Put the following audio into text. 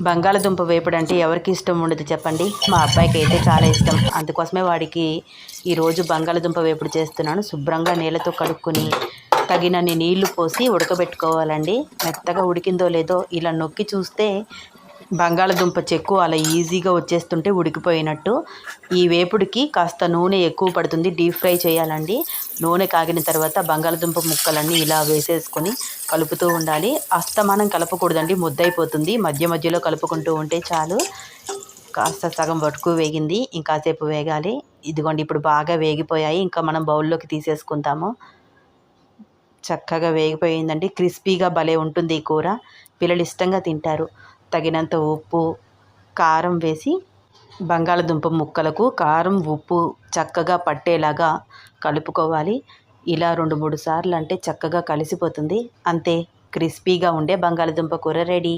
బంగాళదుంప వేపుడు అంటే ఎవరికి ఇష్టం ఉండదు చెప్పండి. మా అబ్బాయికి అయితే చాలా ఇష్టం. అందుకోసమే వాడికి ఈరోజు బంగాళదుంప వేపుడు చేస్తున్నాను. శుభ్రంగా నీళ్ళతో కడుక్కొని తగినన్ని నీళ్లు పోసి ఉడకబెట్టుకోవాలండి. మెత్తగా ఉడికిందో లేదో ఇలా నొక్కి చూస్తే బంగాళదుంప చెక్కు అలా ఈజీగా వచ్చేస్తుంటే ఉడికిపోయినట్టు. ఈ వేపుడికి కాస్త నూనె ఎక్కువ పడుతుంది. డీప్ ఫ్రై చేయాలండి. నూనె కాగిన తర్వాత బంగాళదుంప ముక్కలన్నీ ఇలా వేసేసుకొని కలుపుతూ ఉండాలి. అస్తమానం కలపకూడదండి, ముద్దయిపోతుంది. మధ్య మధ్యలో కలుపుకుంటూ ఉంటే చాలు. కాస్త సగం వరకు వేగింది, ఇంకాసేపు వేగాలి. ఇదిగోండి ఇప్పుడు బాగా వేగిపోయాయి. ఇంకా మనం బౌల్లోకి తీసేసుకుందాము. చక్కగా వేగిపోయిందండి. క్రిస్పీగా భలే ఉంటుంది ఈ కూర. పిల్లలు ఇష్టంగా తింటారు. తగినంత ఉప్పు, కారం వేసి బంగాళదుంప ముక్కలకు కారం, ఉప్పు చక్కగా పట్టేలాగా కలుపుకోవాలి. ఇలా 2-3 సార్లు అంటే చక్కగా కలిసిపోతుంది. అంతే, క్రిస్పీగా ఉండే బంగాళదుంప కూర రెడీ.